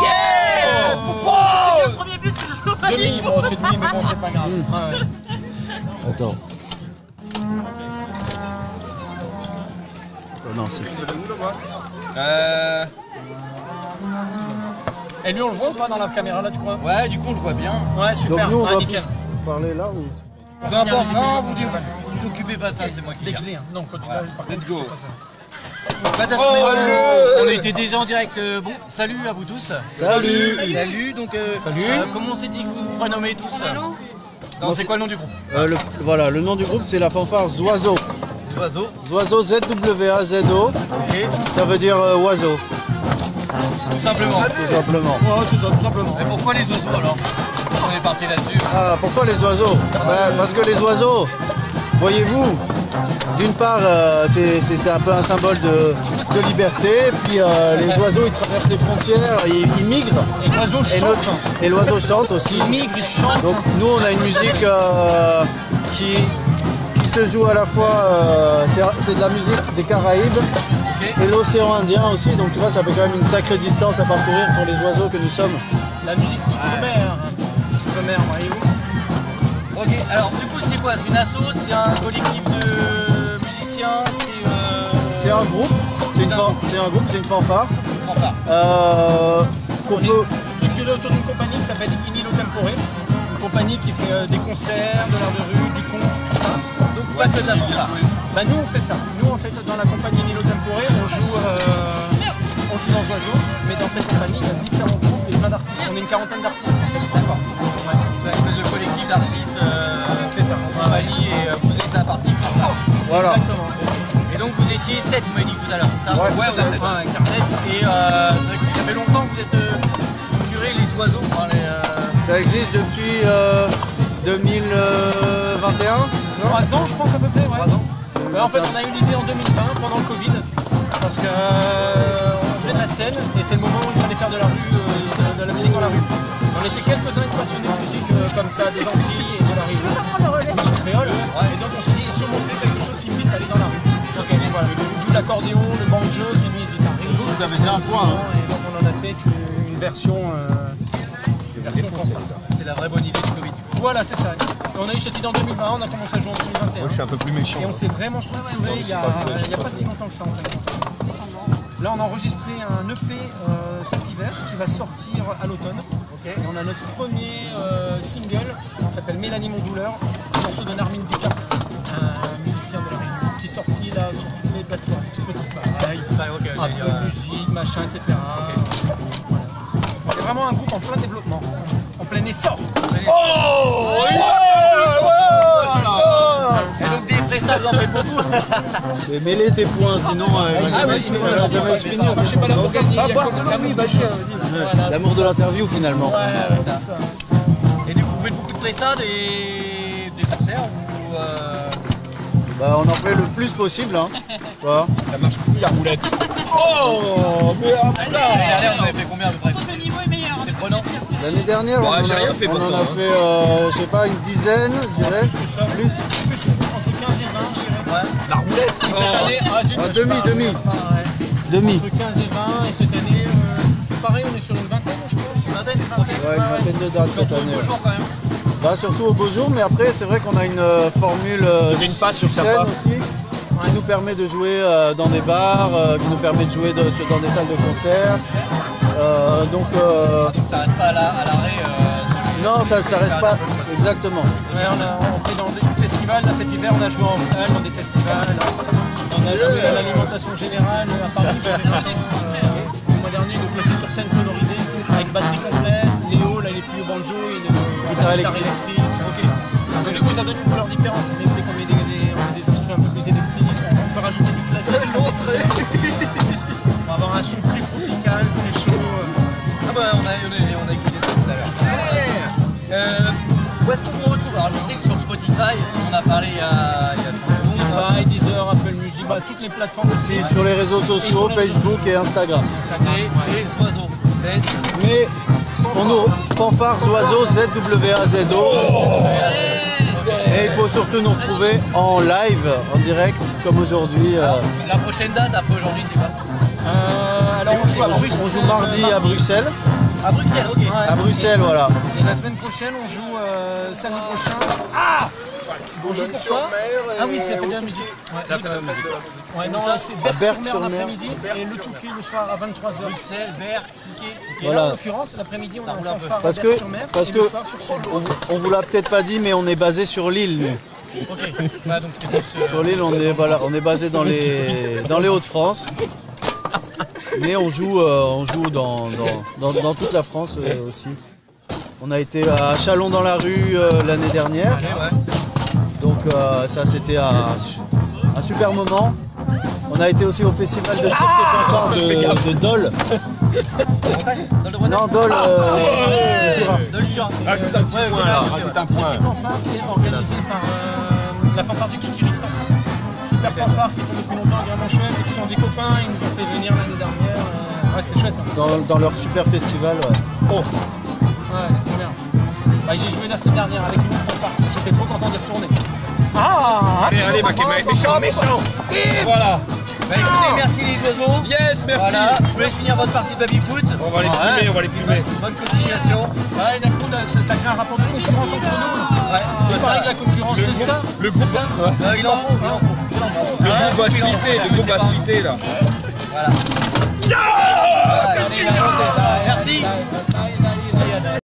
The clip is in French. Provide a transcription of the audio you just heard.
Yeah! C'est bien le premier but que je joue. Demi, bon c'est demi mais bon c'est pas grave. Ouais. Attends. Non, c'est... Et lui on le voit ou pas dans la caméra là tu crois? Ouais, du coup on le voit bien. Ouais super. Donc nous, on va nickel. plus parler là ou... Peu importe, non, vous occupez pas de ça, c'est moi qui Dès que gère. je l'ai, hein. Non, continue. Ouais. Par contre, Let's go. je fais pas ça. On était déjà en direct. Bon, salut à vous tous. Salut. Salut, donc. Salut. Comment on s'est dit que vous vous prénommez tous? Non, c'est quoi le nom du groupe? Voilà, le nom du groupe c'est la fanfare Zoiseau. Oiseau. Zoiseau, Z-W-A-Z-O. Ok. Ça veut dire oiseau, Tout simplement. tout simplement. Ouais, c'est ça, tout simplement. Mais pourquoi les oiseaux alors? On est parti là-dessus. Ah, pourquoi les oiseaux? Parce que les oiseaux, voyez-vous, d'une part, c'est un peu un symbole de liberté, puis les oiseaux, ils traversent les frontières, ils migrent. Et l'oiseau chante. Et l'oiseau chante aussi. Il migre, il chante. Donc nous, on a une musique qui se joue à la fois, c'est de la musique des Caraïbes et l'océan Indien aussi, donc tu vois, ça fait quand même une sacrée distance à parcourir pour les oiseaux que nous sommes. La musique d'outre-mer. D'outre-mer, voyez-vous. Ok, alors du coup c'est quoi? C'est une asso? C'est un collectif de musiciens? C'est un groupe, c'est une fanfare. Fanfare. Qu'on On peut... est structuré autour d'une compagnie qui s'appelle Inilo Tempore. Une compagnie qui fait des concerts, de l'art de rue, des contes, tout ça. Donc ouais, c'est de la fanfare. Bah nous on fait ça. Nous en fait dans la compagnie Inilo Tempore on joue dans Oiseau, mais dans cette compagnie il y a différents groupes et plein d'artistes. On est une quarantaine d'artistes en fait. D'accord. Ouais. C'est une espèce de collectif d'artistes C'est ça. en Mali et vous êtes la partie fanfare. Voilà. Exactement. Et donc vous étiez 7, vous m'avez dit tout à l'heure, c'est ça? Ouais, vous c'est êtes 7. ça. Ouais, carrément. Et c'est vrai que ça fait longtemps que vous êtes structurés les oiseaux. Enfin, Ça existe depuis 2021. 3 ans je pense à peu près. Ouais. 3 ans. Bah, en fait on a eu l'idée en 2020 pendant le Covid parce que on faisait de la scène et c'est le moment où il fallait faire de la rue, de la musique dans la rue. On était quelques-uns passionnés de musique comme ça, des Antilles et de la rue, musique créole. Et donc on s'est dit si on montait quelque chose qui puisse aller dans la rue. Donc voilà, d'où l'accordéon, le banjo qui lui est guitariste. Vous avez déjà un point. Et donc on en a fait une version fanfare. C'est la vraie bonne idée du Covid. Voilà, c'est ça. Et on a eu cette idée en 2020, on a commencé à jouer en 2021. Moi je suis un peu plus méchant. Et on s'est vraiment structuré il y a pas si longtemps que ça en fait. Là on a enregistré un EP cet hiver qui va sortir à l'automne. Et on a notre premier single qui s'appelle Mélanie mon douleur, un morceau de Narmine Bika, un musicien de la Réunion, qui est sorti là sur toutes les plateformes, Spotify, Apple Music, machin, etc. Voilà. On est vraiment un groupe en plein développement, en plein essor. Oh c'est ça. Et donc des prestats, vous en faites beaucoup. Et mêlez tes points, sinon il va jamais se finir. Je sais pas l'amour L'amour de l'interview finalement. Ouais, c'est ça. Et du coup vous faites beaucoup de prestats, des concerts ou Bah, on en fait le plus possible. Hein. Voilà. Ça marche plus la roulette. Oh mais l'année dernière vous avez fait combien à peu près? Sauf que le niveau est meilleur. C'est prenant. L'année dernière, Bah, on j'ai rien fait en pourtant, a hein. fait, je sais pas, une dizaine, je dirais. plus que ça, plus entre 15 et 20, je dirais. La roulette. Et cette année, demi. Demi. Entre 15 et 20, et cette année, pareil, on est sur une vingtaine, je pense. Une vingtaine. Ouais, une vingtaine de dates cette année. Toujours quand même. Bah, surtout au beau jour, mais après, c'est vrai qu'on a une formule J'ai une passe sur sur scène sympa. aussi, qui nous permet de jouer dans des bars, qui nous permet de jouer dans des salles de concert. Donc Ça reste pas à l'arrêt. non, ça reste pas exactement. Ouais, on fait dans des festivals, là cet hiver on a joué en salle, dans des festivals. On a joué à l'alimentation générale à Paris. Le mois dernier, donc placé sur scène sonorisée avec batterie complète, Léo, là il est plus au banjo, il est au Guitare électrique. Ok. Donc du coup ça donne une couleur différente, mais dès qu'on met des instruments un peu plus électriques, on peut rajouter du clavier. On va avoir un son très tropical, très chaud. Ah bah on a écouté ça tout à l'heure. Où est-ce qu'on vous retrouve? Alors je sais que sur Spotify, on a parlé il y a 30 Spotify, Deezer, Apple Music, bah, toutes les plateformes aussi. Sur les réseaux sociaux, Facebook et Instagram. C'est les oiseaux. Mais on nous fanfare oiseaux ZWAZO. Et il faut surtout nous retrouver en live, en direct, comme aujourd'hui. La prochaine date après aujourd'hui, c'est quoi? alors on joue à Bruxelles. On joue mardi à Bruxelles. À Bruxelles, ok. Ouais. À Bruxelles, voilà. Et la semaine prochaine, on joue samedi prochain. Ah on joue pourquoi? Ah oui, c'est la fête de la musique. Ouais, Ça fait la musique. ouais, non, c'est Berck-sur-Mer l'après-midi et le Touquet le soir à 23h. Bruxelles, Berck, Touquet. Et Voilà. là, en l'occurrence, l'après-midi, on a un fanfare Parce à que- Berck-sur-Mer parce et que- le soir sur Seine. On vous l'a peut-être pas dit, mais on est basé sur l'île, nous. Ok. Ouais, donc c'est plus. Sur l'île, on est basé dans les Hauts-de-France. Mais on joue dans toute la France aussi. On a été à Chalon dans la rue l'année dernière. Ok, ouais. Donc ça c'était un super moment. On a été aussi au festival de cirque et fanfare de Dole. Dans le Bretagne. Non, Dole, Jura. Dans le Jura. Rajoute un petit point là, rajoute un point. Cette fanfare, c'est organisé par la fanfare du Kikiristan. Super fanfare qui font depuis longtemps, vraiment chouette. Ils sont des copains, ils nous ont fait venir l'année dernière. Ouais, c'était chouette. Hein. Dans leur super festival. Ouais. Oh, Ouais, c'est trop bien. Bah, j'ai joué la semaine dernière avec une autre fanfare. J'étais trop content d'y retourner. Ah allez, méchant, méchant. Et voilà. Bah écoutez, merci les oiseaux. Yes, merci. Voilà, je vous laisse finir votre partie de baby-foot. On va les plumer, on va les plumer. Bonne continuation. Ouais, d'un coup, là, ça crée un rapport de concurrence entre nous. Ouais, C'est pareil que la concurrence, c'est ça. Le C'est groupe, ça. il en faut, il en faut. le groupe va splitter, le groupe va splitter là. Voilà. Voilà, Allez, là, merci.